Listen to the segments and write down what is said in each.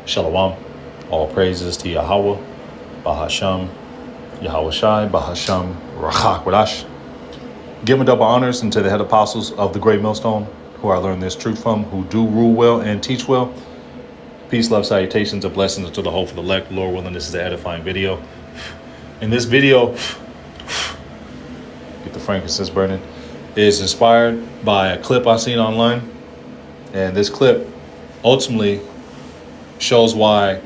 Shalom. All praises to Yahweh, Bahasham, Yahweh Shai, Bahasham, Rachak Wadash. Giving double honors unto the head apostles of the great millstone, who I learned this truth from, who do rule well and teach well. Peace, love, salutations, and blessings unto the hopeful elect. Lord willing, this is an edifying video. In this video, get the frankincense burning, is inspired by a clip I seen online. And this clip ultimately shows why,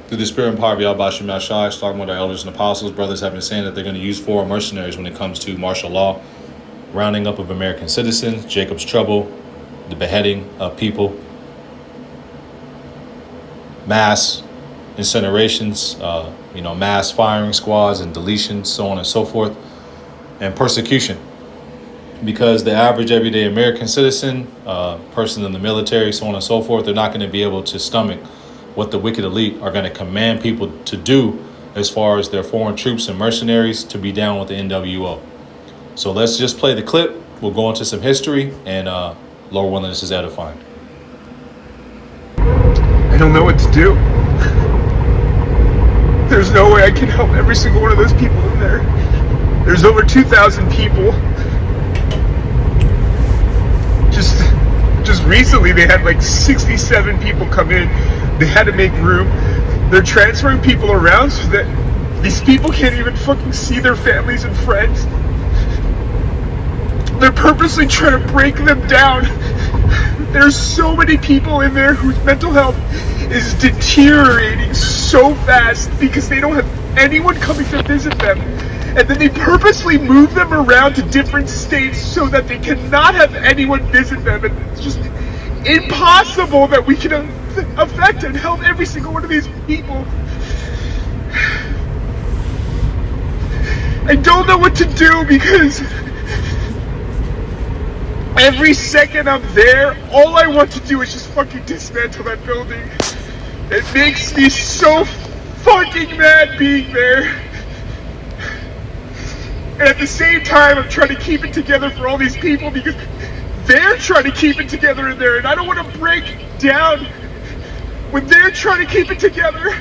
through the spirit and power of Yahweh Shem Yahshai, starting with our elders and apostles, brothers have been saying that they're going to use foreign mercenaries when it comes to martial law, rounding up of American citizens, Jacob's trouble, the beheading of people, mass incinerations, mass firing squads and deletions, so on and so forth, and persecution. Because the average everyday American citizen, person in the military, so on and so forth, they're not going to be able to stomach what the wicked elite are going to command people to do as far as their foreign troops and mercenaries to be down with the NWO. So let's just play the clip. We'll go into some history, and Lord willing, this is edifying. I don't know what to do. There's no way I can help every single one of those people in there. There's over 2,000 people. Just recently they had like 67 people come in. They had to make room. They're transferring people around so that these people can't even fucking see their families and friends. They're purposely trying to break them down. There's so many people in there whose mental health is deteriorating so fast because they don't have anyone coming to visit them. And then they purposely move them around to different states so that they cannot have anyone visit them. And it's just impossible that we can affect and help every single one of these people. I don't know what to do because every second I'm there, all I want to do is just fucking dismantle that building. It makes me so fucking mad being there. And at the same time, I'm trying to keep it together for all these people because they're trying to keep it together in there. And I don't want to break down when they're trying to keep it together,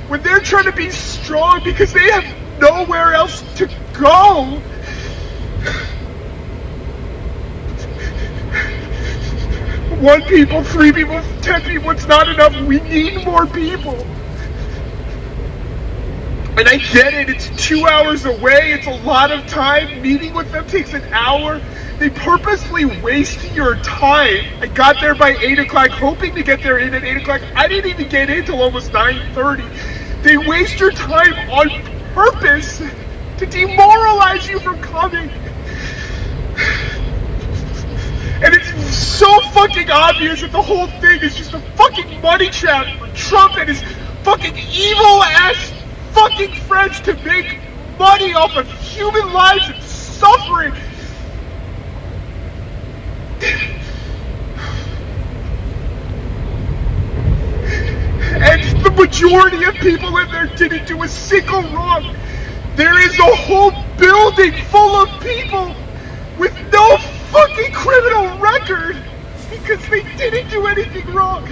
when they're trying to be strong because they have nowhere else to go. One people, 3 people, 10 people, it's not enough. We need more people. And I get it, it's 2 hours away, it's a lot of time. Meeting with them takes an hour. They purposely waste your time. I got there by 8 o'clock, hoping to get there in at 8 o'clock. I didn't even get in until almost 9:30. They waste your time on purpose to demoralize you from coming. And it's so fucking obvious that the whole thing is just a fucking money trap for Trump and his fucking evil ass fucking friends to make money off of human lives and suffering. And the majority of people in there didn't do a single wrong. There is a whole building full of people with no fucking criminal record because they didn't do anything wrong.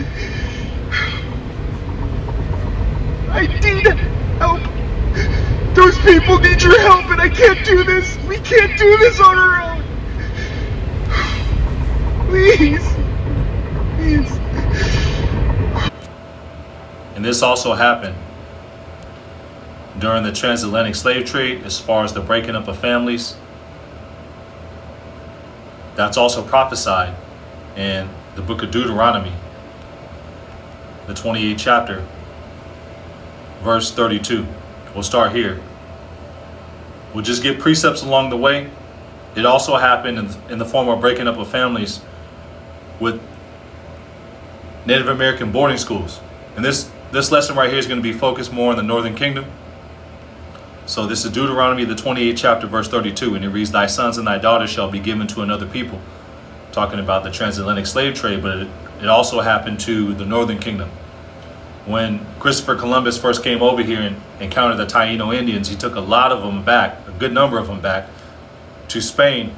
I need help. Those people need your help and I can't do this. We can't do this on our own. Please. Please. And this also happened during the transatlantic slave trade as far as the breaking up of families. That's also prophesied in the book of Deuteronomy, the 28th chapter, verse 32. We'll start here. We'll just get precepts along the way. It also happened in the form of breaking up of families with Native American boarding schools. And this lesson right here is going to be focused more on the Northern Kingdom. So this is Deuteronomy, the 28th chapter, verse 32. And it reads, "Thy sons and thy daughters shall be given to another people." Talking about the transatlantic slave trade, but it also happened to the Northern Kingdom. When Christopher Columbus first came over here and encountered the Taino Indians, he took a lot of them back, a good number of them back, to Spain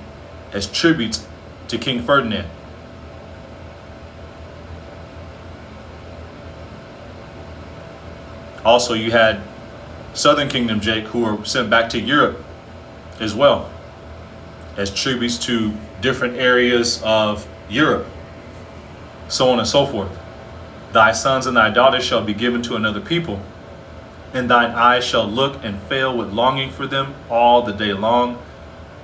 as tributes to King Ferdinand. Also, you had Southern Kingdom Jake who were sent back to Europe as well as tributes to different areas of Europe, so on and so forth. Thy sons and thy daughters shall be given to another people, and thine eyes shall look and fail with longing for them all the day long,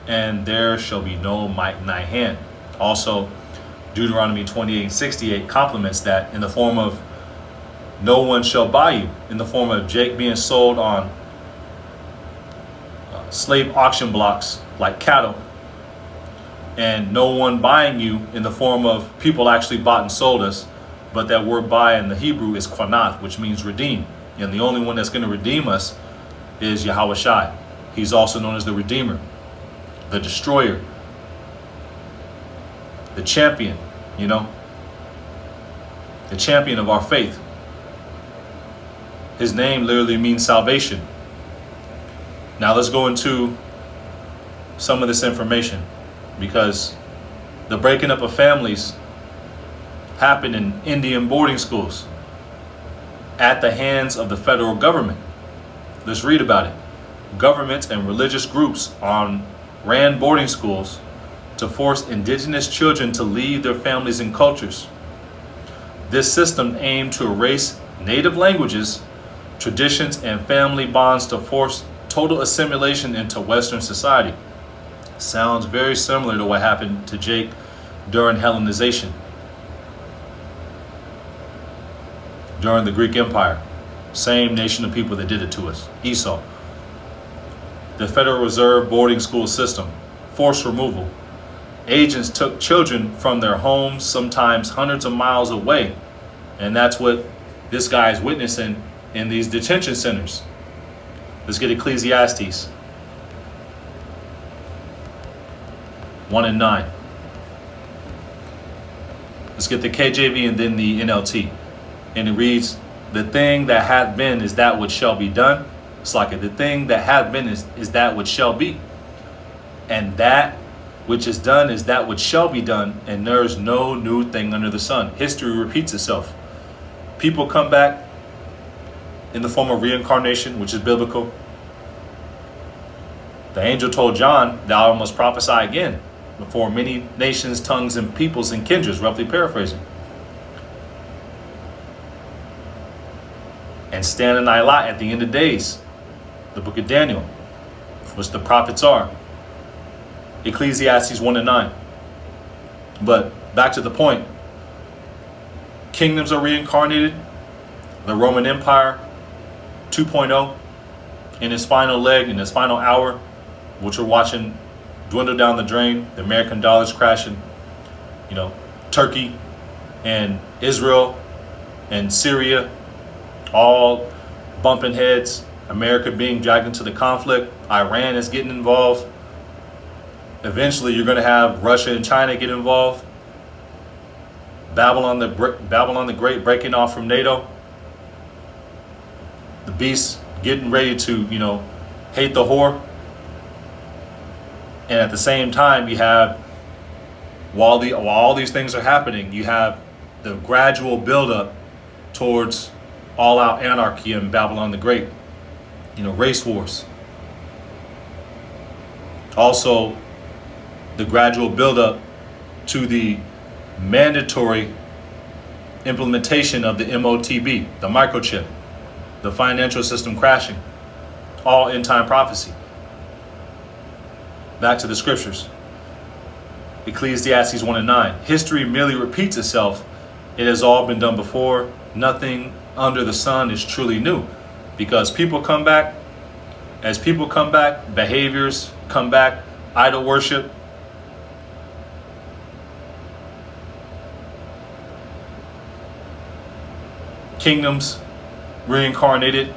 and there shall be no might in thy hand. Also, Deuteronomy 28:68 complements that in the form of no one shall buy you, in the form of Jake being sold on slave auction blocks like cattle, and no one buying you in the form of people actually bought and sold us, but that word buy in the Hebrew is quanath, which means redeem. And the only one that's going to redeem us is Yahweh Shai. He's also known as the Redeemer, the Destroyer, the Champion, the champion of our faith. His name literally means salvation. Now let's go into some of this information, because the breaking up of families happened in Indian boarding schools at the hands of the federal government. Let's read about it. Governments and religious groups ran boarding schools to force indigenous children to leave their families and cultures. This system aimed to erase native languages, traditions, and family bonds to force total assimilation into Western society. Sounds very similar to what happened to Jake during Hellenization, during the Greek Empire. Same nation of people that did it to us, Esau. The Federal Reserve boarding school system, forced removal. Agents took children from their homes, sometimes hundreds of miles away. And that's what this guy is witnessing in these detention centers. Let's get Ecclesiastes 1 and 9. Let's get the KJV and then the NLT. And it reads, the thing that hath been is that which shall be done. It's like the thing that hath been is that which shall be. And that which is done is that which shall be done. And there is no new thing under the sun. History repeats itself. People come back in the form of reincarnation, which is biblical. The angel told John, thou must prophesy again before many nations, tongues, and peoples and kindreds, roughly paraphrasing. And stand in thy lot at the end of days. The book of Daniel, which the prophets are. Ecclesiastes 1 and 9. But back to the point. Kingdoms are reincarnated. The Roman Empire 2.0 in its final leg, in its final hour, which we're watching dwindle down the drain. The American dollar's crashing. Turkey and Israel and Syria all bumping heads. America being dragged into the conflict. Iran is getting involved. Eventually, you're going to have Russia and China get involved. Babylon the Great breaking off from NATO. The beast getting ready to, hate the whore. And at the same time, you have, while all these things are happening, you have the gradual buildup towards all-out anarchy in Babylon the Great. Race wars. Also, the gradual buildup to the mandatory implementation of the MOTB, the microchip, the financial system crashing, all end-time prophecy. Back to the scriptures. Ecclesiastes 1 and 9. History merely repeats itself. It has all been done before. Nothing under the sun is truly new. Because people come back. As people come back, behaviors come back, idol worship. Kingdoms reincarnated.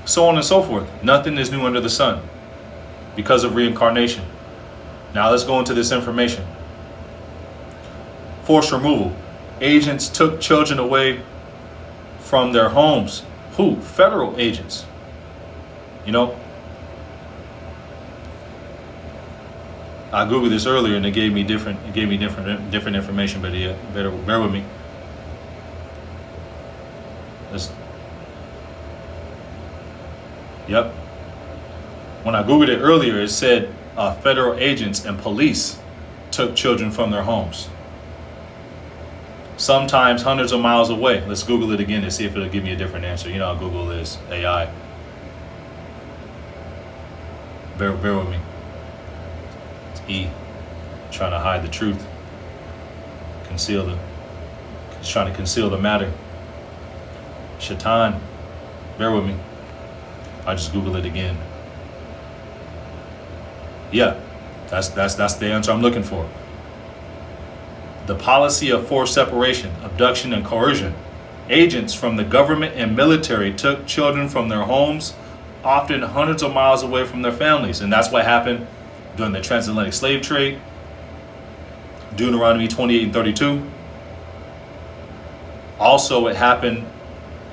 So on and so forth. Nothing is new under the sun because of reincarnation. Now let's go into this information. Forced removal. Agents took children away from their homes. Who? Federal agents. I googled this earlier and it gave me different information, but yeah, bear with me. Yep. When I Googled it earlier, it said federal agents and police took children from their homes. Sometimes hundreds of miles away. Let's Google it again to see if it'll give me a different answer. You know how Google is, AI. Bear with me. It's E. Trying to hide the truth. It's trying to conceal the matter. Shaitan. Bear with me. I just Google it again. Yeah, that's the answer I'm looking for. The policy of forced separation, abduction, and coercion. Agents from the government and military took children from their homes, often hundreds of miles away from their families. And that's what happened during the transatlantic slave trade. Deuteronomy 28 and 32. Also, it happened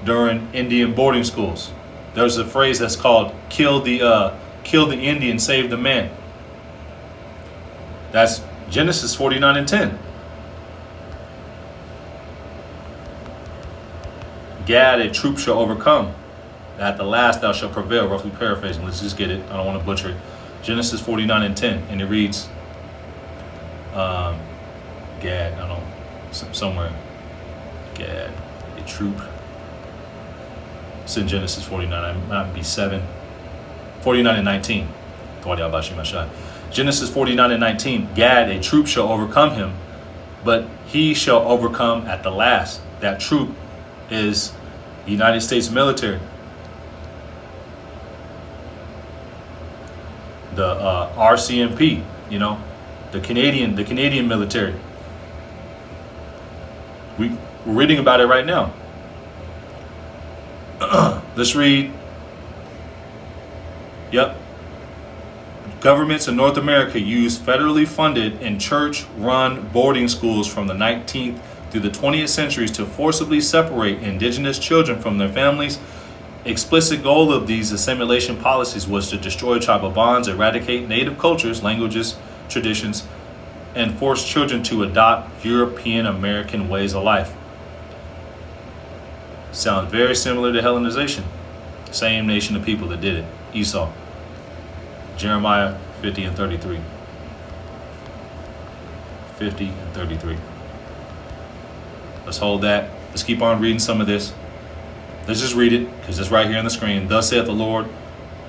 during Indian boarding schools. There's a phrase that's called kill the Indian, save the man. That's Genesis 49 and 10. Gad, a troop shall overcome. At the last thou shalt prevail. Roughly paraphrasing. Let's just get it. I don't want to butcher it. Genesis 49 and 10. And it reads, Gad, I don't know, somewhere. Gad, a troop. It's in Genesis 49. It might be 7. 49 and 19. Genesis 49 and 19. Gad, a troop shall overcome him, but he shall overcome at the last. That troop is the United States military. The RCMP, you know, the Canadian military. We're reading about it right now. Let's read. Yep. Governments in North America use federally funded and church-run boarding schools from the 19th through the 20th centuries to forcibly separate indigenous children from their families. Explicit goal of these assimilation policies was to destroy tribal bonds, eradicate native cultures, languages, traditions, and force children to adopt European American ways of life. Sounds very similar to Hellenization. Same nation of people that did it. Esau. Jeremiah 50 and 33. 50 and 33. Let's hold that. Let's keep on reading some of this. Let's just read it, because it's right here on the screen. Thus saith the Lord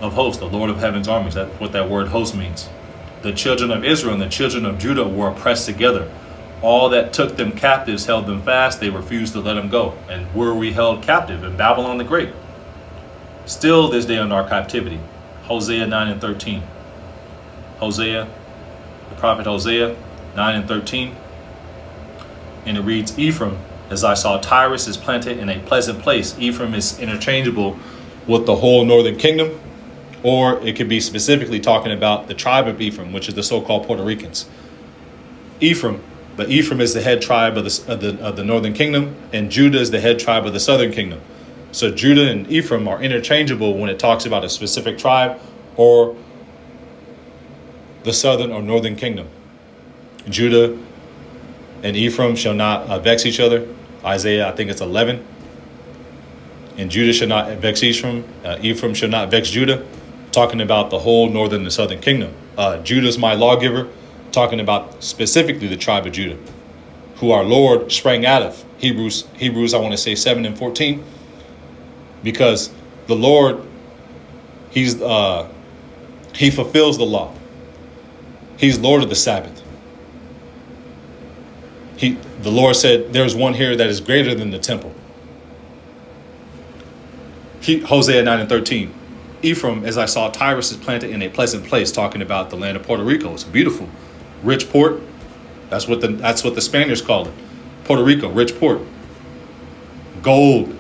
of hosts, the Lord of heaven's armies. That's what that word host means. The children of Israel and the children of Judah were oppressed together. All that took them captives held them fast. They refused to let them go. And were we held captive in Babylon the Great? Still this day under our captivity. Hosea 9 and 13. Hosea, the prophet Hosea 9 and 13. And it reads, Ephraim, as I saw Tyrus is planted in a pleasant place. Ephraim is interchangeable with the whole northern kingdom, or it could be specifically talking about the tribe of Ephraim, which is the so-called Puerto Ricans. Ephraim, but Ephraim is the head tribe of the northern kingdom, and Judah is the head tribe of the southern kingdom. So Judah and Ephraim are interchangeable when it talks about a specific tribe or the southern or northern kingdom. Judah and Ephraim shall not vex each other. Isaiah, I think it's 11. And Judah shall not vex Ephraim. Ephraim shall not vex Judah. Talking about the whole northern and southern kingdom. Judah's my lawgiver. Talking about specifically the tribe of Judah, who our Lord sprang out of. Hebrews, I want to say 7 and 14. Because the Lord, he fulfills the law. He's Lord of the Sabbath. The Lord said, there's one here that is greater than the temple. Hosea 9 and 13. Ephraim, as I saw Tyrus is planted in a pleasant place, talking about the land of Puerto Rico. It's beautiful. Rich port. That's what the Spaniards called it. Puerto Rico, rich port. Gold.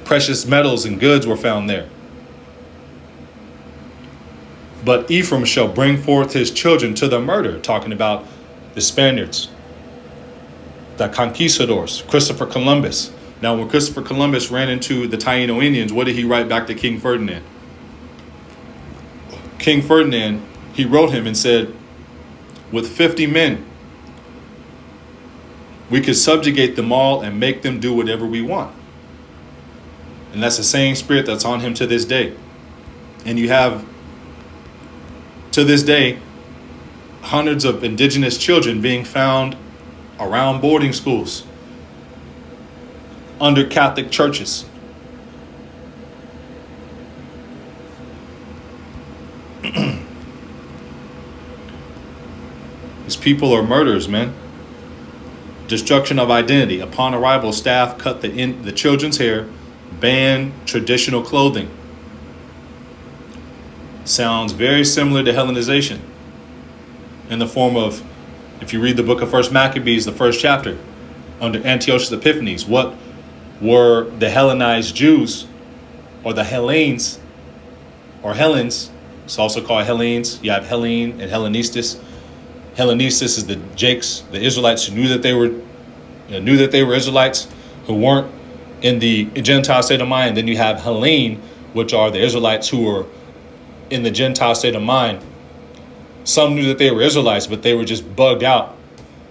Precious metals and goods were found there. But Ephraim shall bring forth his children to the murder, talking about the Spaniards, the conquistadors, Christopher Columbus. Now, when Christopher Columbus ran into the Taino Indians, what did he write back to King Ferdinand? King Ferdinand, he wrote him and said, with 50 men, we could subjugate them all and make them do whatever we want. And that's the same spirit that's on him to this day. And you have, to this day, hundreds of indigenous children being found around boarding schools, under Catholic churches. These people are murderers, man. Destruction of identity. Upon arrival, staff cut the children's hair, banned traditional clothing. Sounds very similar to Hellenization in the form of, if you read the book of First Maccabees, the first chapter, under Antiochus Epiphanes, what were the Hellenized Jews, or the Hellenes, or Hellenes? It's also called Hellenes. You have Hellene and Hellenistus. Hellenistus is the Jakes, the Israelites who knew that they were Israelites, who weren't in the Gentile state of mind. Then you have Hellene, which are the Israelites who were in the Gentile state of mind. Some knew that they were Israelites, but they were just bugged out.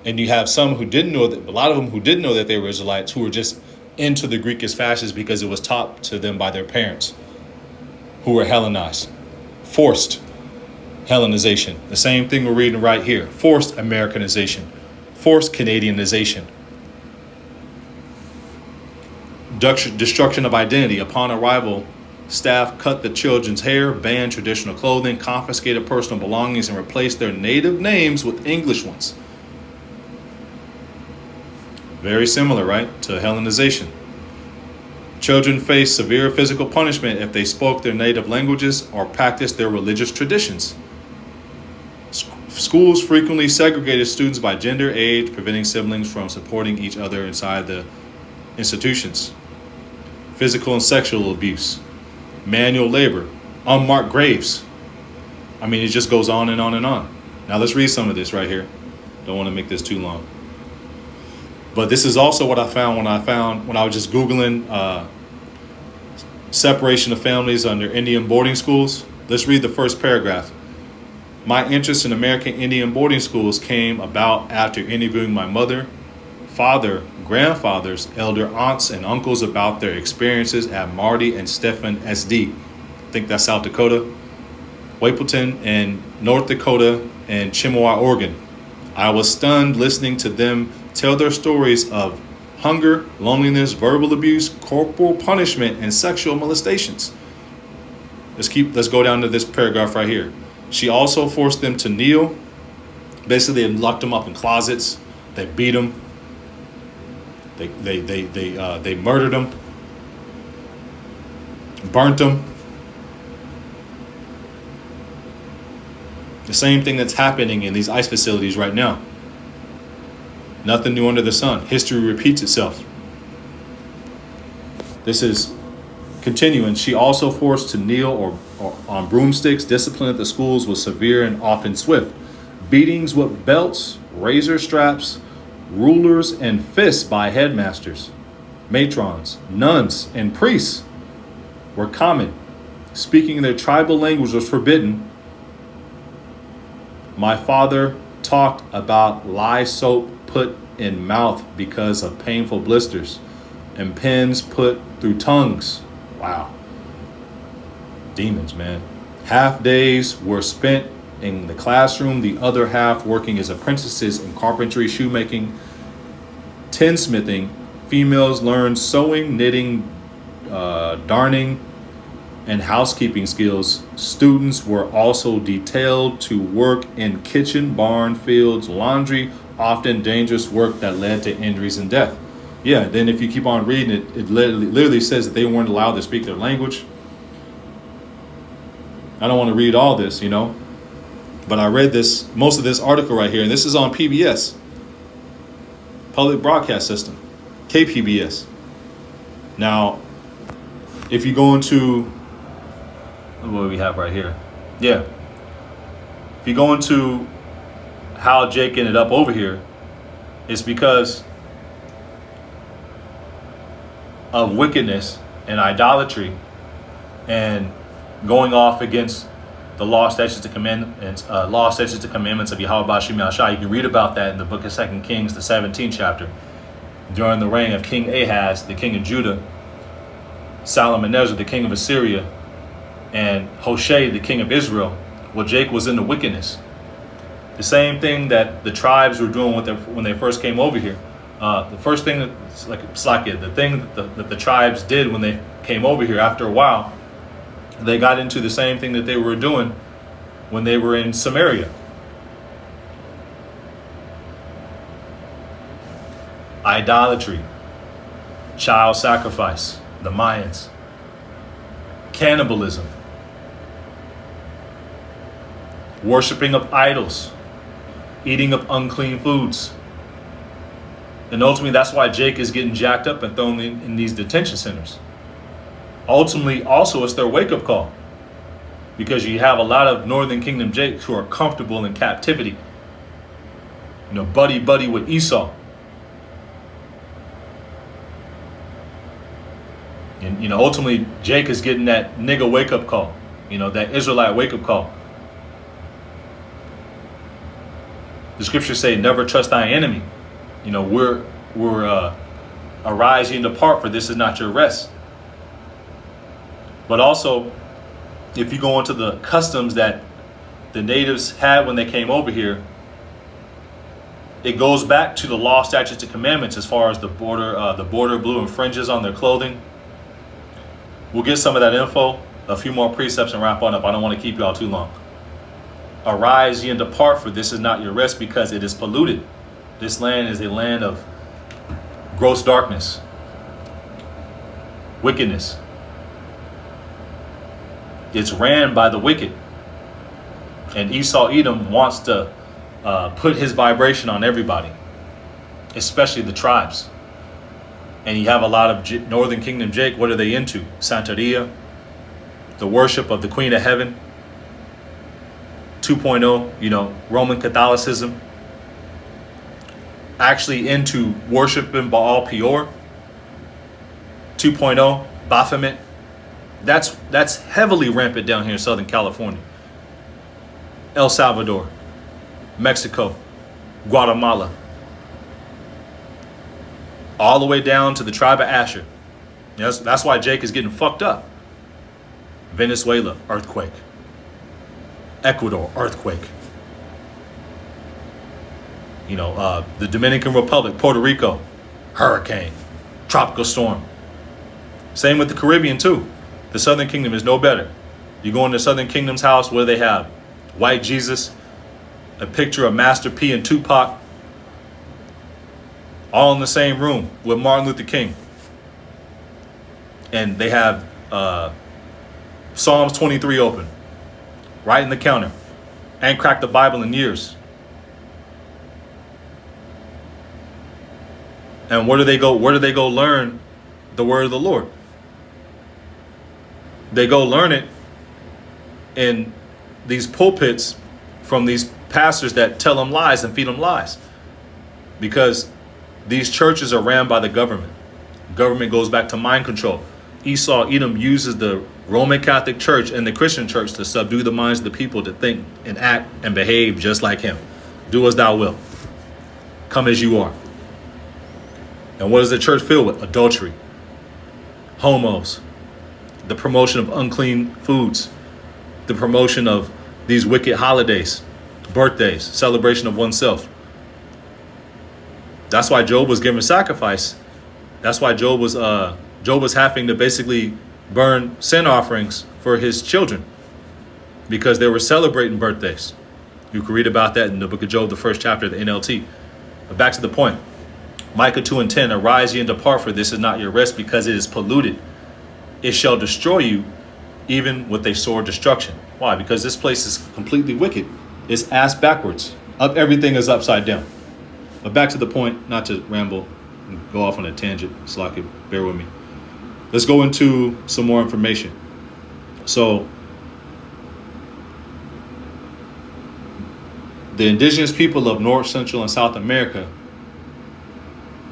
And you have some who didn't know that, a lot of them who didn't know that they were Israelites, who were just into the Greek as fascists because it was taught to them by their parents, who were Hellenized. Forced Hellenization. The same thing we're reading right here. Forced Americanization. Forced Canadianization. Destruction of identity. Upon arrival, staff cut the children's hair, banned traditional clothing, confiscated personal belongings, and replaced their native names with English ones. Very similar, right, to Hellenization. Children faced severe physical punishment if they spoke their native languages or practiced their religious traditions. Schools frequently segregated students by gender, age, preventing siblings from supporting each other inside the institutions. Physical and sexual abuse, manual labor, unmarked graves. I mean, it just goes on and on and on. Now let's read some of this right here. Don't want to make this too long. But this is also what I found when I was just Googling separation of families under Indian boarding schools. Let's read the first paragraph. My interest in American Indian boarding schools came about after interviewing my mother, father, grandfathers, elder aunts, and uncles about their experiences at Marty and Stephen SD. I think that's South Dakota, Wapleton, and North Dakota, and Chippewa, Oregon. I was stunned listening to them tell their stories of hunger, loneliness, verbal abuse, corporal punishment, and sexual molestations. Let's go down to this paragraph right here. She also forced them to kneel. Basically, they locked them up in closets. They beat them. They murdered them. Burnt them. The same thing that's happening in these ICE facilities right now. Nothing new under the sun. History repeats itself. This is continuing. She also forced to kneel or on broomsticks. Discipline at the schools was severe and often swift. Beatings with belts, razor straps, rulers, and fists by headmasters, matrons, nuns, and priests were common. Speaking their tribal language was forbidden. My father talked about lye soap put in mouth because of painful blisters, and pins put through tongues. Wow. Demons, man. Half days were spent in the classroom, the other half working as apprentices in carpentry, shoemaking, tinsmithing. Females learned sewing, knitting, darning, and housekeeping skills. Students were also detailed to work in kitchen, barn, fields, laundry, often dangerous work that led to injuries and death. Yeah, then if you keep on reading it, it literally says that they weren't allowed to speak their language. I don't want to read all this, but I read most of this article right here, and this is on PBS, Public Broadcast System, KPBS. Now, if you go into what do we have right here? Yeah. If you go into how Jake ended up over here, it's because of wickedness and idolatry and going off against the law, statutes, and commandments, of Yahweh Bashim Yahshua. You can read about that in the book of 2 Kings, the 17th chapter, during the reign of King Ahaz, the king of Judah. Salmanezar, the king of Assyria, and Hoshea, the king of Israel, well, Jake was into wickedness. The same thing that the tribes were doing when they first came over here. The first thing the thing that the tribes did when they came over here, after a while, they got into the same thing that they were doing when they were in Samaria. Idolatry, child sacrifice, the Mayans, cannibalism, worshiping of idols, eating of unclean foods. And ultimately, that's why Jake is getting jacked up and thrown in these detention centers. Ultimately, also, it's their wake-up call. Because you have a lot of Northern Kingdom Jakes who are comfortable in captivity. You know, buddy with Esau. And, you know, ultimately, Jake is getting that nigga wake-up call. You know, that Israelite wake-up call. The scriptures say, never trust thy enemy. You know, we're arise ye and depart, for this is not your rest. But also, if you go into the customs that the natives had when they came over here, it goes back to the law, statutes, and commandments as far as the border blue and fringes on their clothing. We'll get some of that info, a few more precepts, and wrap on up. I don't want to keep y'all too long. Arise ye and depart, for this is not your rest, because it is polluted. This land is a land of gross darkness, wickedness. It's ran by the wicked. And Esau Edom wants to put his vibration on everybody, especially the tribes. And you have a lot of Northern Kingdom Jake. What are they into? Santeria, the worship of the Queen of Heaven, 2.0, you know, Roman Catholicism, actually into worshiping Baal Peor, 2.0, Baphomet. That's heavily rampant down here in Southern California. El Salvador, Mexico, Guatemala, all the way down to the tribe of Asher. That's why Jake is getting fucked up. Venezuela, earthquake. Ecuador, earthquake. You know, the Dominican Republic, Puerto Rico, hurricane, tropical storm. Same with the Caribbean too. The Southern Kingdom is no better. You go into Southern Kingdom's house, where they have white Jesus, a picture of Master P and Tupac, all in the same room with Martin Luther King. And they have Psalms 23 open, right in the counter. Ain't cracked the Bible in years. And where do they go? Where do they go learn the word of the Lord? They go learn it in these pulpits from these pastors that tell them lies and feed them lies. Because these churches are ran by the government. Government goes back to mind control. Esau Edom uses the Roman Catholic Church and the Christian Church to subdue the minds of the people to think and act and behave just like him. Do as thou wilt. Come as you are. And what is the church filled with? Adultery, homos, the promotion of unclean foods, the promotion of these wicked holidays, birthdays, celebration of oneself. That's why Job was giving sacrifice. That's why Job was having to basically burn sin offerings for his children, because they were celebrating birthdays. You can read about that in the book of Job, the first chapter of the NLT. But back to the point. Micah 2:10, arise ye and depart, for this is not your rest, because it is polluted. It shall destroy you, even with a sore destruction. Why? Because this place is completely wicked. It's ass backwards. Everything is upside down. But back to the point, not to ramble and go off on a tangent, so I could bear with me. Let's go into some more information. So, the indigenous people of North, Central, and South America,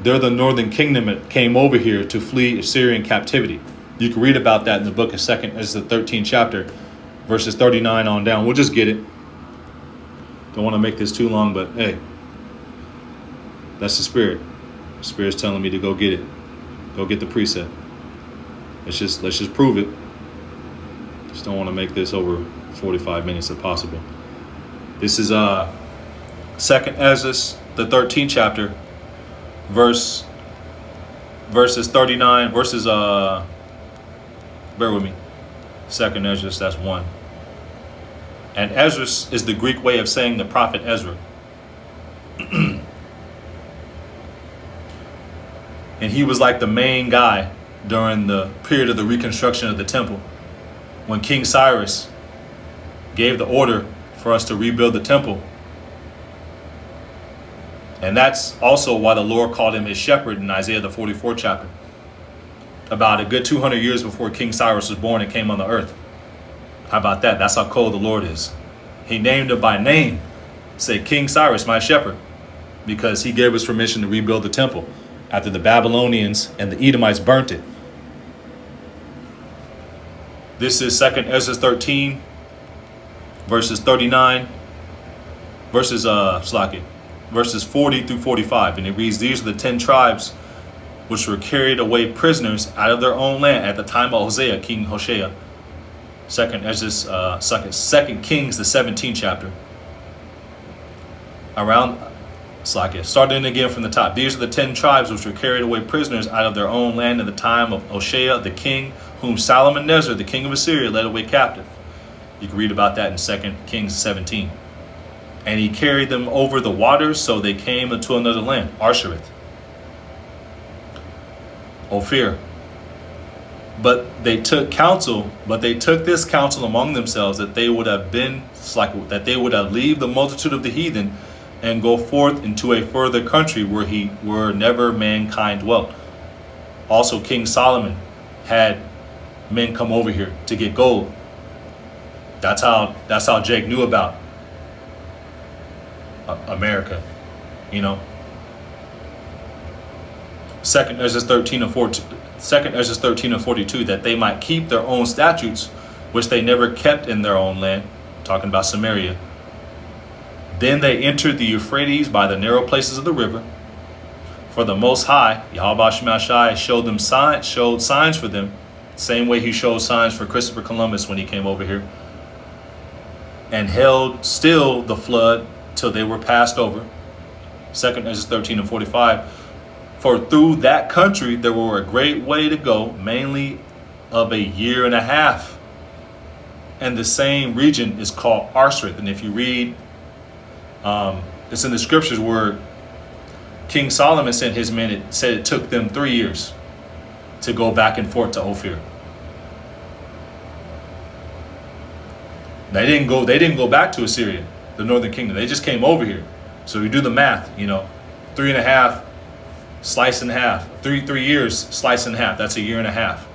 they're the Northern Kingdom that came over here to flee Assyrian captivity. You can read about that in the book of 2nd, this is the 13th chapter, verses 39 on down. We'll just get it. Don't want to make this too long, but hey, that's the Spirit. The Spirit's telling me to go get it. Go get the precept. Let's just prove it. Just don't want to make this over 45 minutes if possible. This is Second Ezra, the 13th chapter, verses 39, bear with me. Second Ezra, that's 1. And Ezra is the Greek way of saying the prophet Ezra. And he was like the main guy during the period of the reconstruction of the temple, when King Cyrus gave the order for us to rebuild the temple. And that's also why the Lord called him his shepherd in Isaiah the 44th chapter, about a good 200 years before King Cyrus was born and came on the earth. How about that? That's how cold the Lord is. He named him by name. Say, King Cyrus, my shepherd, because he gave us permission to rebuild the temple after the Babylonians and the Edomites burnt it. This is 2nd Ezra 13, verses 39, verses 40 through 45. And it reads, these are the 10 tribes which were carried away prisoners out of their own land at the time of Hosea, King Hoshea. 2nd Kings, the 17th chapter. Starting again from the top. These are the 10 tribes which were carried away prisoners out of their own land in the time of Hoshea the king, whom Salmon-Nezer, the king of Assyria, led away captive. You can read about that in 2 Kings 17. And he carried them over the waters, so they came into another land, Arshareth, Ophir. But they took this counsel among themselves, that they would have leave the multitude of the heathen and go forth into a further country where never mankind dwelt. Also, King Solomon had men come over here to get gold. That's how Jake knew about America, you know. 2nd Ezra 13 and 42, that they might keep their own statutes, which they never kept in their own land, talking about Samaria. Then they entered the Euphrates by the narrow places of the river. For the Most High, Yahweh Shemashai, showed signs for them, same way he showed signs for Christopher Columbus when he came over here, and held still the flood till they were passed over. 2nd Ezra 13 and 45. For through that country there were a great way to go, mainly of a year and a half. And the same region is called Arshareth. And if you read, it's in the scriptures where King Solomon sent his men, it said it took them 3 years to go back and forth to Ophir. They didn't go back to Assyria, the northern kingdom. They just came over here. So you do the math, 3.5, slice in half. 3 years, slice in half. That's a year and a half.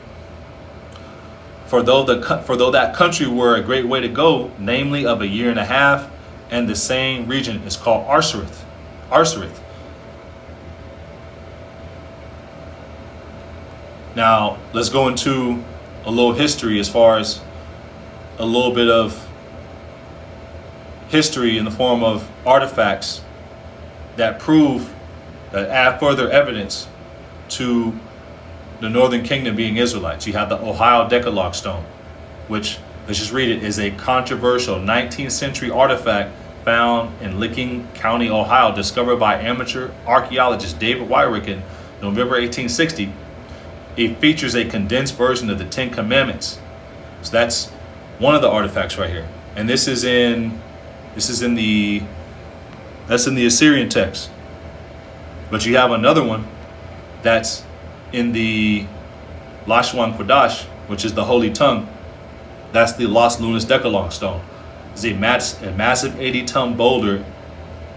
For though that country were a great way to go, namely of a year and a half, and the same region is called Arshareth. Now, let's go into a little history, as far as a little bit of history in the form of artifacts that add further evidence to the northern kingdom being Israelites. You have the Ohio Decalogue stone, which, let's just read it, is a controversial 19th century artifact found in Licking County, Ohio, discovered by amateur archaeologist David Wyrick in November 1860. It features a condensed version of the 10 Commandments. So that's one of the artifacts right here. And this is in the Assyrian text. But you have another one that's in the Lashwan Kodash, which is the Holy Tongue. That's the Los Lunas Decalogue stone. It's a massive 80-ton boulder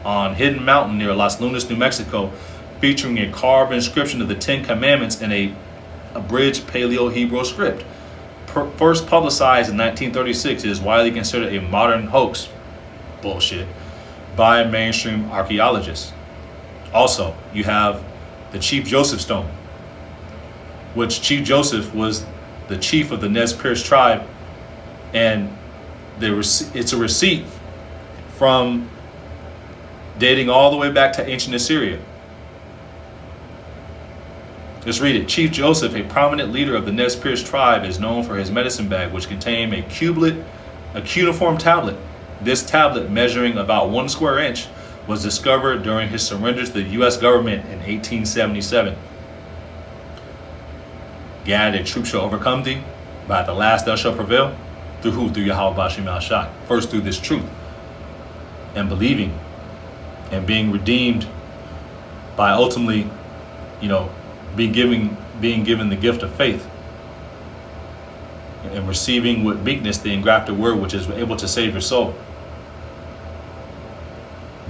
on Hidden Mountain near Los Lunas, New Mexico, featuring a carved inscription of the 10 Commandments in a abridged Paleo-Hebrew script. First publicized in 1936, it is widely considered a modern hoax, bullshit, by mainstream archaeologists. Also, you have the Chief Joseph stone, which Chief Joseph was the chief of the Nez Perce tribe, and it's a receipt from dating all the way back to ancient Assyria. Let's read it. Chief Joseph, a prominent leader of the Nez Perce tribe, is known for his medicine bag, which contained a cuneiform tablet. This tablet, measuring about 1 square inch, was discovered during his surrender to the U.S. government in 1877. Gad, a troop shall overcome thee, but at the last thou shalt prevail. Through who? Through Yahweh Bashim al-Shai. First through this truth and believing and being redeemed by ultimately, being given the gift of faith and receiving with meekness the engrafted word, which is able to save your soul.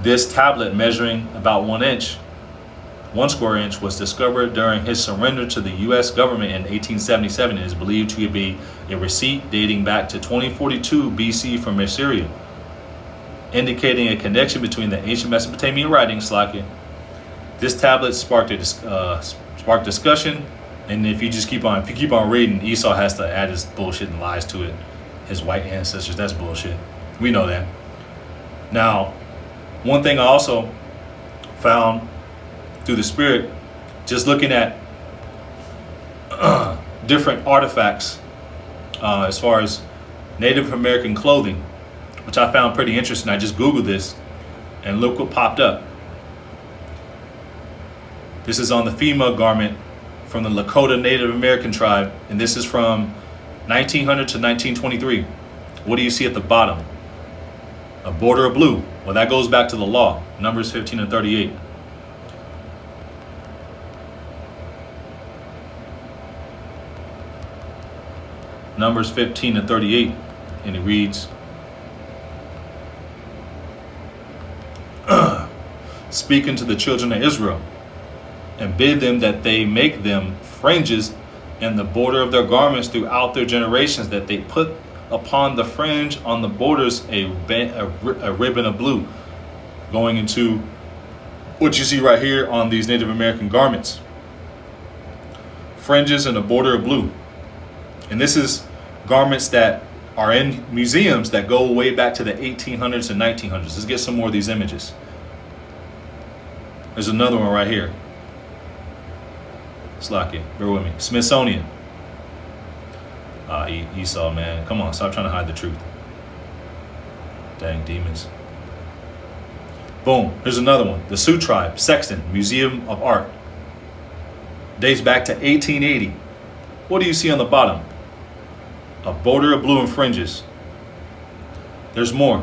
This tablet, measuring about 1 square inch, was discovered during his surrender to the U.S. government in 1877 and is believed to be a receipt dating back to 2042 BC from Assyria, indicating a connection between the ancient Mesopotamian writings. This tablet sparked discussion, and if you keep on reading, Esau has to add his bullshit and lies to it. His white ancestors, that's bullshit. We know that. Now, one thing I also found through the Spirit, just looking at different artifacts as far as Native American clothing, which I found pretty interesting. I just Googled this and look what popped up. This is on the female garment from the Lakota Native American tribe, and this is from 1900 to 1923. What do you see at the bottom? A border of blue. Well, that goes back to the law, Numbers 15 and 38. Numbers 15 and 38, and it reads, speaking to the children of Israel, and bid them that they make them fringes in the border of their garments throughout their generations, that they put upon the fringe on the borders a ribbon of blue. Going into what you see right here on these Native American garments. Fringes and a border of blue. And this is garments that are in museums that go way back to the 1800s and 1900s. Let's get some more of these images. There's another one right here. Slacky, bear with me. Smithsonian. Esau, man. Come on, stop trying to hide the truth. Dang demons. Boom, here's another one. The Sioux Tribe, Sexton, Museum of Art. Dates back to 1880. What do you see on the bottom? A border of blue and fringes. There's more.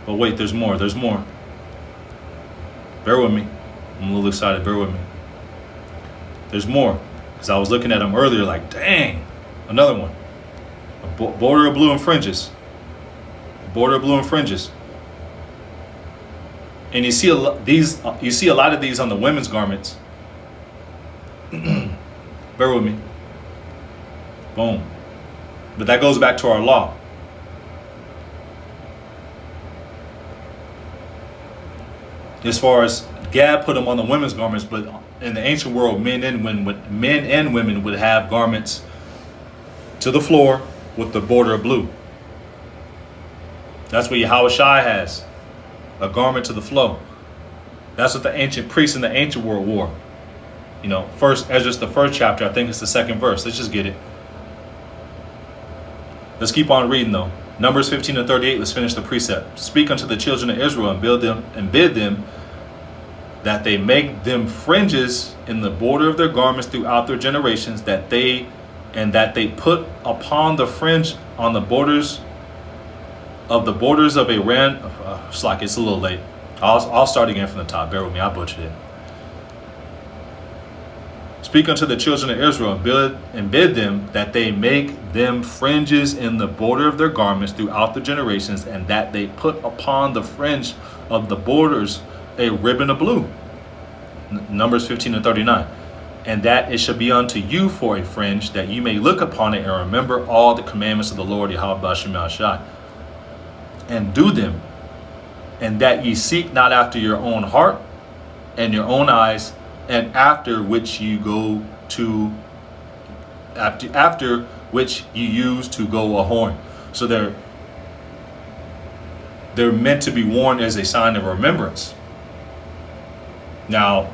But wait, there's more. There's more. Bear with me. I'm a little excited. Bear with me. There's more. Because I was looking at them earlier like, dang. Another one. A border of blue and fringes. A border of blue and fringes. And you see a lot of these on the women's garments. Bear with me. Boom. But that goes back to our law. As far as Gad put them on the women's garments, but in the ancient world, men and women would have garments to the floor with the border of blue. That's what Yahweh Shai has. A garment to the flow. That's what the ancient priests in the ancient world wore. First Ezra's the first chapter. I think it's the second verse. Let's just get it. Let's keep on reading though. Numbers 15 and 38. Let's finish the precept. Speak unto the children of Israel and bid them that they make them fringes in the border of their garments throughout their generations, that they put upon the fringe on the borders of a ran. It's a little late. I'll start again from the top. Bear with me. I butchered it. Speak unto the children of Israel and bid them that they make them fringes in the border of their garments throughout the generations, and that they put upon the fringe of the borders a ribbon of blue. Numbers 15 and 39. And that it shall be unto you for a fringe, that you may look upon it and remember all the commandments of the Lord Yahweh Bashim Shai, and do them, and that ye seek not after your own heart and your own eyes, and after which you use to go a horn. So they're meant to be worn as a sign of remembrance. Now,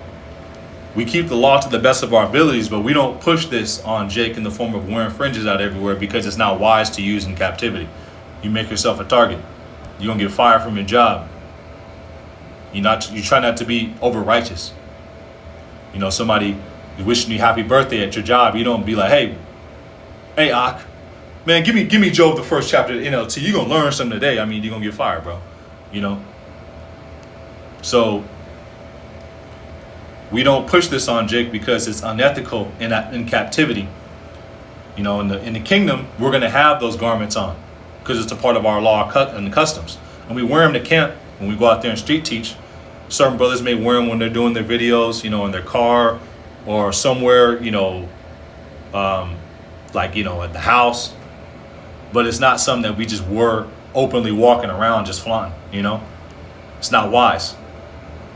we keep the law to the best of our abilities, but we don't push this on Jake in the form of wearing fringes out everywhere because it's not wise to use in captivity. You make yourself a target. You're gonna get fired from your job. You try not to be over righteous. You know, somebody is wishing you happy birthday at your job. You don't be like, hey, Ak, man, give me Job the first chapter of NLT. You're gonna learn something today. I mean, you're gonna get fired, bro. You know. So we don't push this on Jake because it's unethical in captivity. You know, in the kingdom, we're gonna have those garments on because it's a part of our law and customs, and we wear them to camp when we go out there and street teach. Certain brothers may wear them when they're doing their videos, you know, in their car or somewhere, you know, like, you know, at the house. But it's not something that we just were openly walking around just flaunting, you know. It's not wise.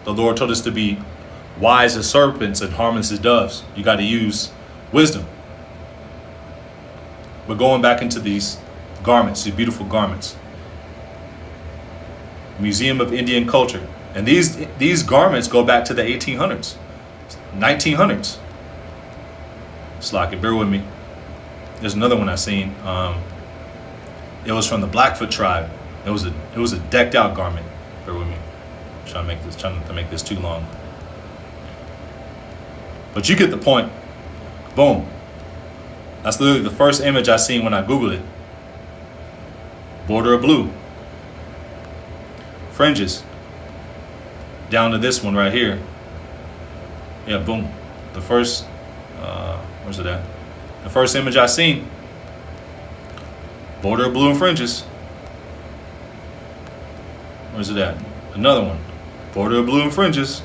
The Lord told us to be wise as serpents and harmless as doves. You got to use wisdom. But going back into these garments, these beautiful garments. Museum of Indian Culture. And these garments go back to the 1800s, 1900s. Slack it, bear with me. There's another one I seen. It was from the Blackfoot tribe. It was a decked out garment. Bear with me. Trying not to make this too long. But you get the point. Boom. That's literally the first image I seen when I Googled it. Border of blue. Fringes. Down to this one right here. Yeah, boom. The first, where's it at? The first image I seen. Border of blue and fringes. Where's it at? Another one. Border of blue and fringes.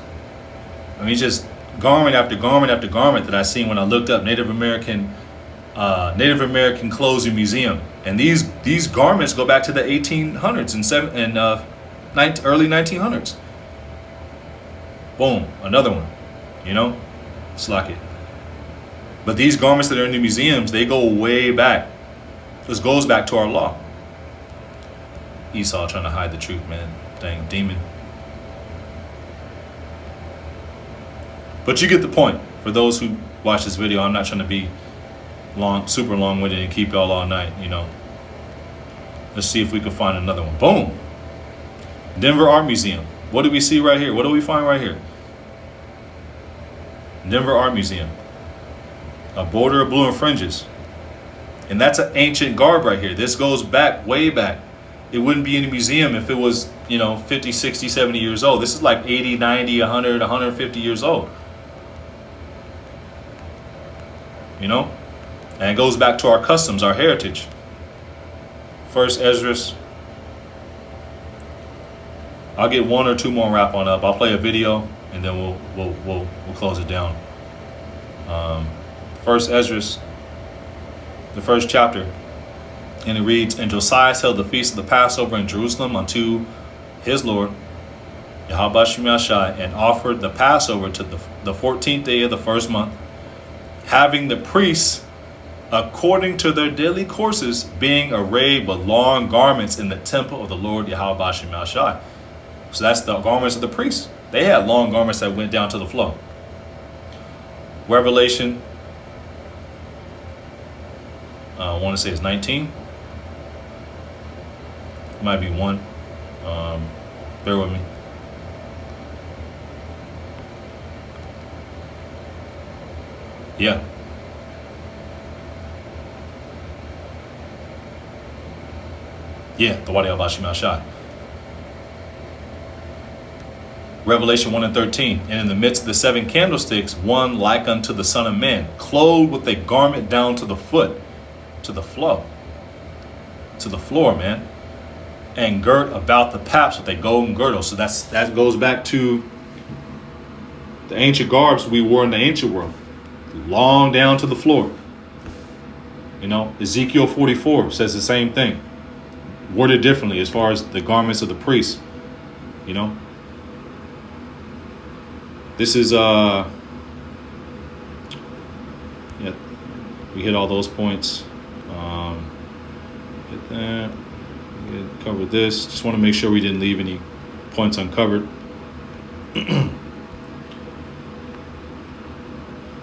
I mean, just garment after garment after garment that I seen when I looked up Native American Clothing Museum. And these garments go back to the 1800s and early 1900s. Boom, another one, you know, slack it. But these garments that are in the museums, they go way back. This goes back to our law. Esau trying to hide the truth, man. Dang demon. But you get the point. For those who watch this video, I'm not trying to be super long-winded and keep y'all all night, you know. Let's see if we can find another one. Boom. Denver Art Museum. What do we see right here? What do we find right here? Denver Art Museum. A border of blue and fringes. And that's an ancient garb right here. This goes back, way back. It wouldn't be in a museum if it was, you know, 50, 60, 70 years old. This is like 80, 90, 100, 150 years old. You know? And it goes back to our customs, our heritage. First Esdras. I'll get one or two more and wrap on up. I'll play a video and then we'll close it down. First Esdras, the first chapter, and it reads, "And Josiah held the feast of the Passover in Jerusalem unto his Lord Yahweh Shemashai, and offered the Passover to the 14th day of the first month, having the priests according to their daily courses, being arrayed with long garments in the temple of the Lord Yahweh Shemashai." So that's the garments of the priests. They had long garments that went down to the floor. Revelation, I want to say it's 19. It might be 1. Bear with me. Yeah. Yeah, the Wadi al-Bashimashai. Revelation 1 and 13. "And in the midst of the 7 candlesticks, one like unto the Son of Man, clothed with a garment down to the foot," to the floor, man, "and girt about the paps with a golden girdle." So that goes back to the ancient garbs we wore in the ancient world, long down to the floor. You know, Ezekiel 44 says the same thing, worded differently as far as the garments of the priests. You know, this is yeah, we hit all those points. Hit that. Covered this. Just want to make sure we didn't leave any points uncovered.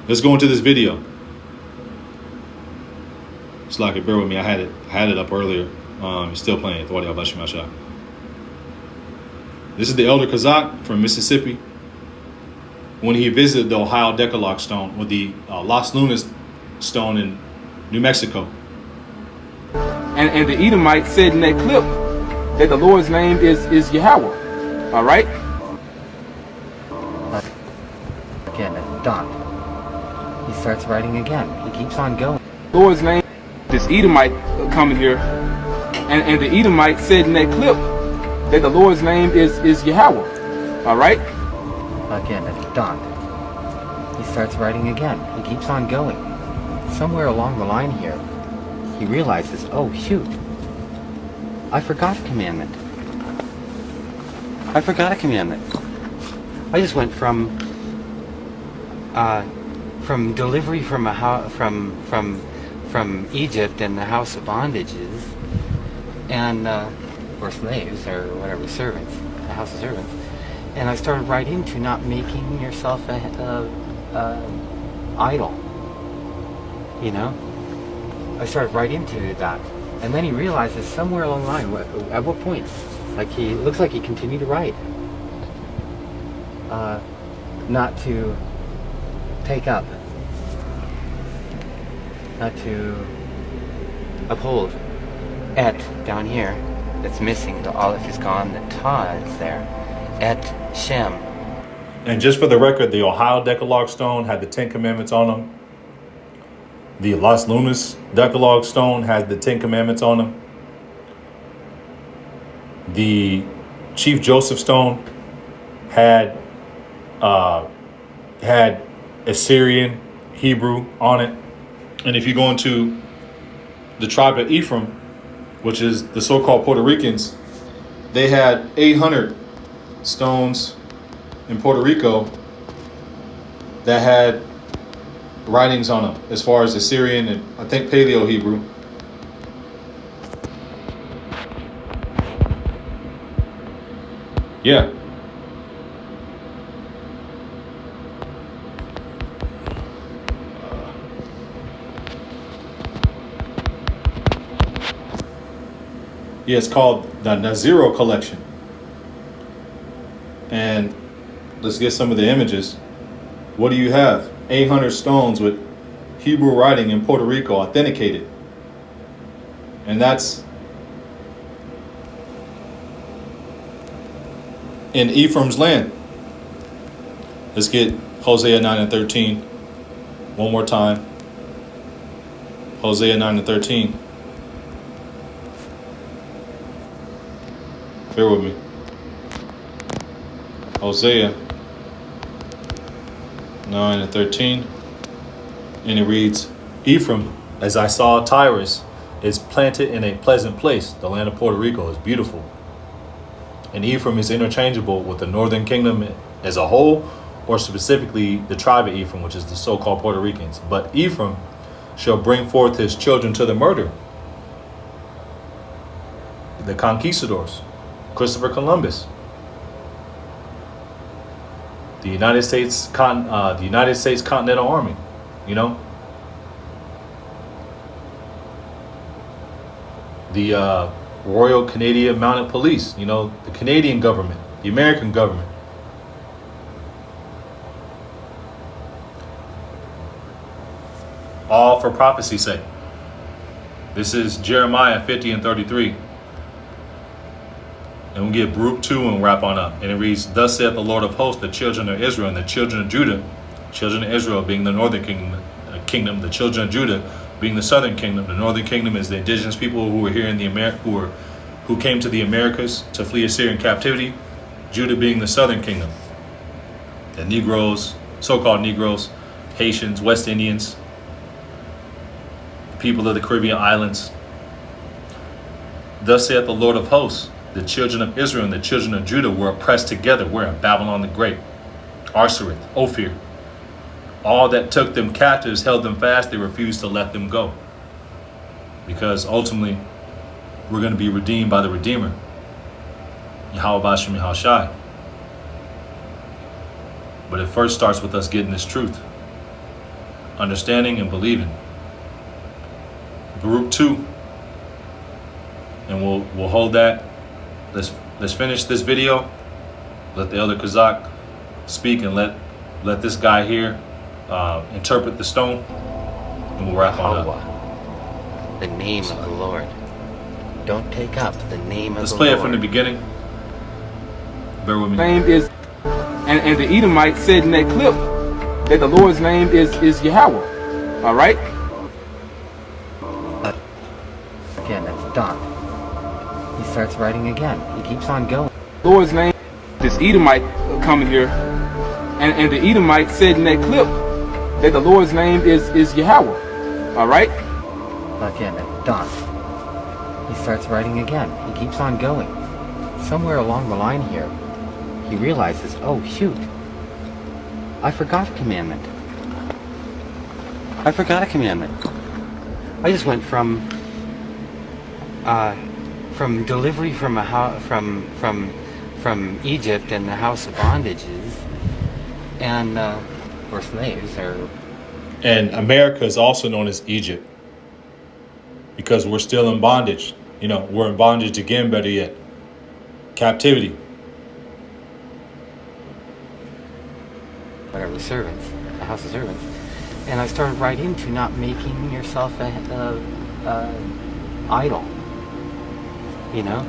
Let's go into this video. It's like it. Bear with me. I had it up earlier. It's still playing. This is the Elder Kazak from Mississippi when he visited the Ohio Decalogue stone, or the Las Lunas stone in New Mexico. And the Edomite said in that clip that the Lord's name is Yahweh. All right? Again, at dawn, he starts writing again. He keeps on going. Lord's name, this Edomite coming here, and the Edomite said in that clip that the Lord's name is Yahweh. All right? Again, at dawn, he starts writing again. He keeps on going. Somewhere along the line here, he realizes, oh shoot, I forgot a commandment. I forgot a commandment. I just went from delivery from a from Egypt and the house of bondages, and or slaves or whatever, servants, the house of servants, and I started right into not making yourself a idol. You know, I started right into that, and then he realizes somewhere along the line, at what point, like he looks like he continued to write, not to take up, not to uphold. Et down here, that's missing. The aleph is gone. The ta is there. Et Shem. And just for the record, the Ohio Decalogue stone had the 10 Commandments on them. The Las Lunas Decalogue stone has the 10 Commandments on them. The Chief Joseph stone had Assyrian, Hebrew on it. And if you go into the tribe of Ephraim, which is the so-called Puerto Ricans, they had 800 stones in Puerto Rico that had writings on them, as far as Assyrian and I think Paleo Hebrew. Yeah. Yeah, it's called the Naziro Collection. And let's get some of the images. What do you have? 800 stones with Hebrew writing in Puerto Rico authenticated. And that's in Ephraim's land. Let's get Hosea 9 and 13 one more time. Hosea 9 and 13. Bear with me. Hosea 9 and 13. And it reads, Ephraim, as I saw Tyrus, is planted in a pleasant place. The land of Puerto Rico is beautiful. And Ephraim is interchangeable with the northern kingdom as a whole, or specifically the tribe of Ephraim, which is the so-called Puerto Ricans. But Ephraim shall bring forth his children to the murder. The conquistadors, Christopher Columbus, the United States Continental Army, you know, the Royal Canadian Mounted Police, you know, the Canadian government, the American government. All for prophecy's sake. This is Jeremiah 50 and 33. And we'll get Baruch 2 and wrap on up. And it reads, Thus saith the Lord of hosts, the children of Israel and the children of Judah, children of Israel being the northern kingdom, the children of Judah being the southern kingdom. The northern kingdom is the indigenous people who were here in the who came to the Americas to flee Assyrian captivity. Judah being the southern kingdom. The Negroes, so-called Negroes, Haitians, West Indians, the people of the Caribbean islands. Thus saith the Lord of hosts, the children of Israel and the children of Judah were oppressed together. Where? In Babylon the Great, Arsareth, Ophir. All that took them captives held them fast. They refused to let them go. Because ultimately, we're going to be redeemed by the Redeemer, Yahweh Bashem Yahushai. But it first starts with us getting this truth. understanding and believing. Baruch 2, and we'll hold that. Let's finish this video. Let the elder Kazak speak, and let this guy here interpret the stone, and we'll wrap on up. The name of the Lord. Don't take up the name of the Lord. Let's play it from the beginning. Bear with me. Name is, and the Edomite said in that clip that the Lord's name is Yahweh. All right. Again, that's done. He starts writing again. He keeps on going. Lord's name. This Edomite coming here, and the Edomite said in that clip that the Lord's name is Yahweh. All right. Again, that's done. He starts writing again. He keeps on going. Somewhere along the line here, he realizes, oh shoot, I forgot a commandment. I forgot a commandment. I just went from delivery from from Egypt and the house of bondages, and or slaves, or. And America is also known as Egypt, because we're still in bondage. You know, we're in bondage again, better yet. Captivity. Whatever, servants, a house of servants. And I started right into not making yourself a idol. You know?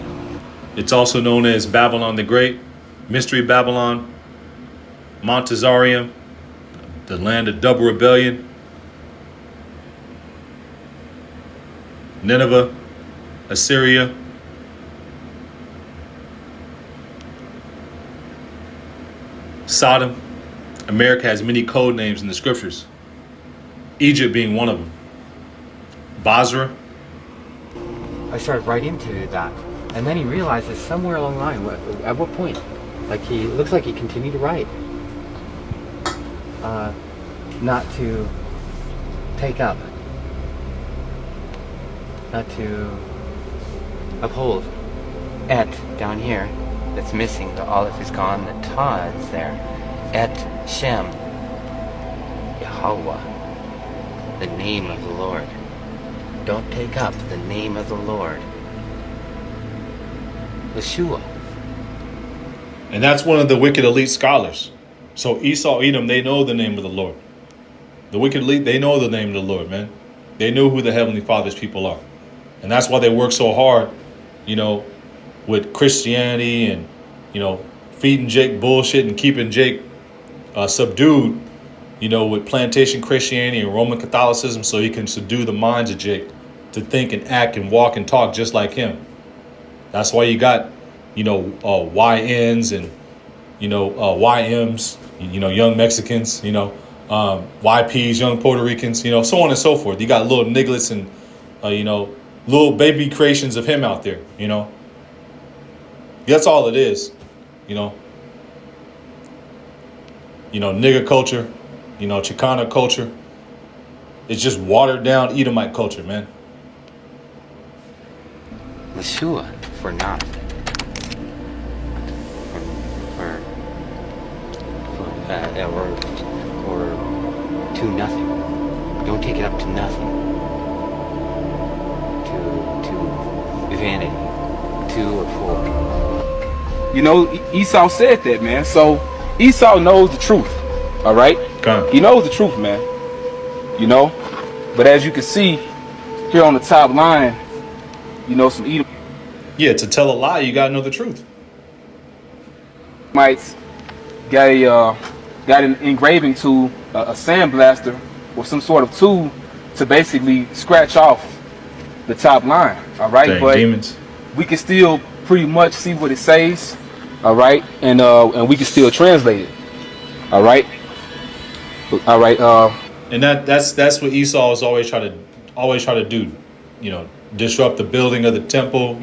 It's also known as Babylon the Great, Mystery Babylon, Montezarium, the land of double rebellion, Nineveh, Assyria, Sodom. America has many code names in the scriptures, Egypt being one of them. Basra. I started right into that. And then he realizes somewhere along the line, at what point? Like, he looks like he continued to write. Not to take up. Not to uphold. Et, down here, that's missing. The Aleph is gone, the Ta is there. Et Shem. Yahweh. The name of the Lord. Don't take up the name of the Lord. Yeshua. And that's one of the wicked elite scholars. So Esau, Edom, they know the name of the Lord. The wicked elite, they know the name of the Lord, man. They know who the Heavenly Father's people are. And that's why they work so hard, you know, with Christianity and, you know, feeding Jake bullshit and keeping Jake subdued, you know, with plantation Christianity and Roman Catholicism, so he can subdue the minds of Jake to think and act and walk and talk just like him. That's why you got, you know, YNs and, you know, YMs, you know, young Mexicans, you know, YPs, young Puerto Ricans, you know, so on and so forth. You got little nigglets and, you know, little baby creations of him out there, you know. That's all it is, you know. You know, nigger culture, you know, Chicana culture. It's just watered down Edomite culture, man. Yeshua for not. Or to nothing. Don't take it up to nothing. To vanity. To or for. You know, Esau said that, man. So Esau knows the truth. All right. He knows the truth, man. You know, but as you can see here on the top line, you know, some Edom. Yeah, to tell a lie, you gotta know the truth. Mites got an engraving tool, a sandblaster, or some sort of tool to basically scratch off the top line. All right, Dang, but demons. we can still pretty much see what it says. All right, and we can still translate it. All right, And that's what Esau is always try to do. You know, disrupt the building of the temple.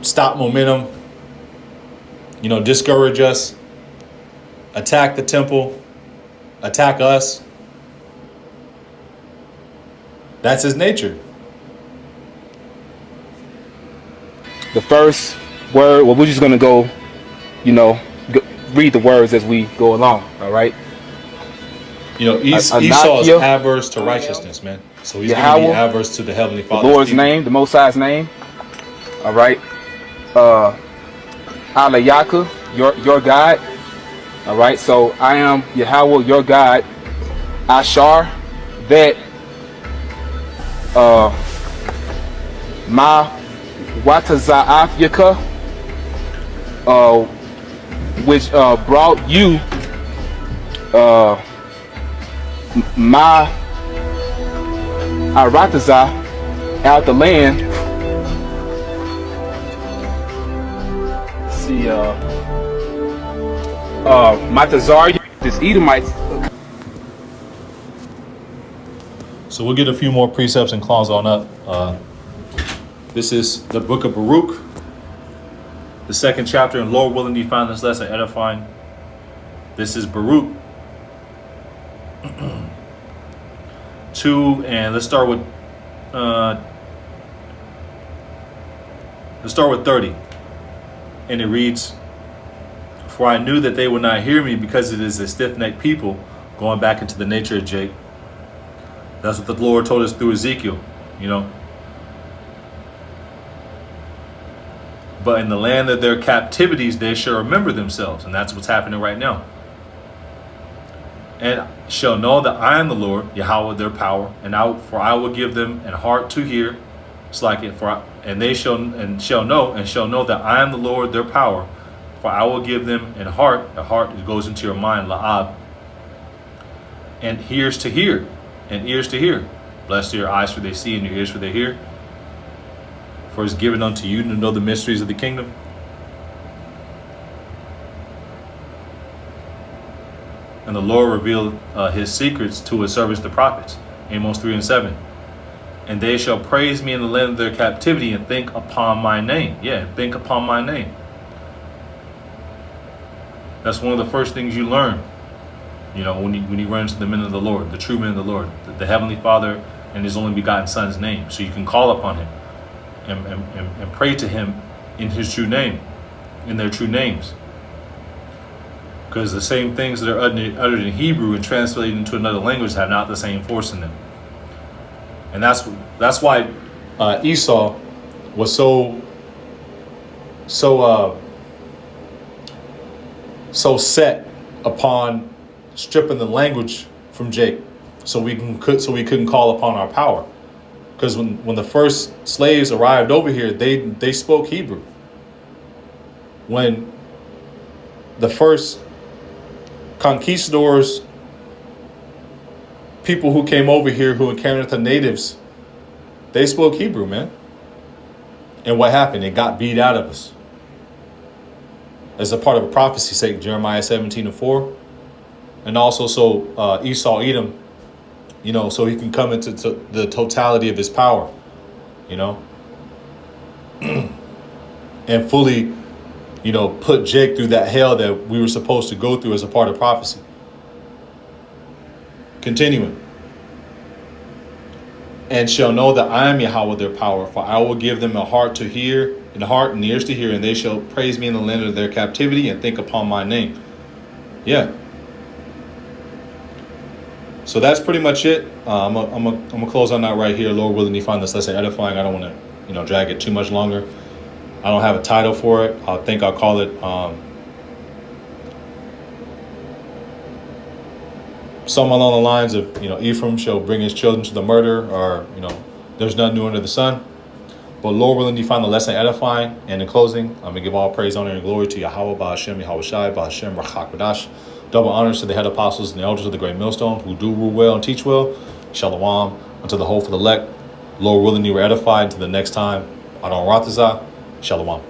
Stop momentum. You know, discourage us, attack the temple, attack us. That's his nature. the first word. Well, we're just gonna go, you know, read the words as we go along. All right. You know, Esau is adverse to righteousness, man. So he's going to be adverse to the Heavenly Father's the Lord's name, the Most High's name. All right. Alayaka, your God. All right. So I am Yahweh, your God. Ashar, that Ma Wataza'afyaka, which brought you Ma Arataza out the land. See, Matazar, this Edomites. So we'll get a few more precepts and clause on up. This is the book of Baruch, the 2nd chapter, and Lord willing you find this lesson edifying. This is Baruch 2, and let's start with 30. And it reads, "For I knew that they would not hear me, because it is a stiff-necked people," going back into the nature of Jake. That's what the Lord told us through Ezekiel, you know. "But in the land of their captivities, they shall remember themselves." And that's what's happening right now. "And shall know that I am the Lord, Yahweh, their power. And for I will give them an heart to hear. It's like it. And they shall know that I am the Lord, their power. For I will give them an heart. A heart that goes into your mind, la'ab. And ears to hear. And ears to hear. Blessed are your eyes, for they see, and your ears, for they hear. For it's given unto you to know the mysteries of the kingdom." "And the Lord revealed his secrets to his servants the prophets." Amos 3 and 7. "And they shall praise me in the land of their captivity, and think upon my name." Yeah, think upon my name. That's one of the first things you learn, you know, when you run into the men of the Lord, the true men of the Lord, the Heavenly Father and his only begotten Son's name. So you can call upon him and pray to him in his true name, in their true names. Because the same things that are uttered in Hebrew and translated into another language have not the same force in them. And that's why Esau was so set upon stripping the language from Jacob, so we couldn't call upon our power. Because when the first slaves arrived over here, they spoke Hebrew. When the first conquistadors, people who came over here who encountered the natives, they spoke Hebrew, man. And what happened? It got beat out of us. As a part of a prophecy sake, Jeremiah 17 and 4. And also so Esau Edom, you know, so he can come into the totality of his power, you know, and fully, you know, put Jake through that hell that we were supposed to go through as a part of prophecy. Continuing. "And shall know that I am Yahweh, their power, for I will give them a heart to hear, and a heart and ears to hear, and they shall praise me in the land of their captivity, and think upon my name." Yeah. So that's pretty much it. I'm gonna close on that right here. Lord willing, you find this lesson edifying. I don't want to, you know, drag it too much longer. I don't have a title for it. I think I'll call it something along the lines of, you know, Ephraim shall bring his children to the murder, or, you know, there's none new under the sun. But Lord willing, you find the lesson edifying. And in closing, I'm going to give all praise, honor, and glory to Yahweh, Ba'ashem, Yahweh Shai, Ba'ashem, Rachak Badash. Double honors to the head apostles and the elders of the great millstone who do rule well and teach well. Shalom unto the whole for the elect. Lord willing, you were edified. Until the next time, Adon Ratazah. Shalom.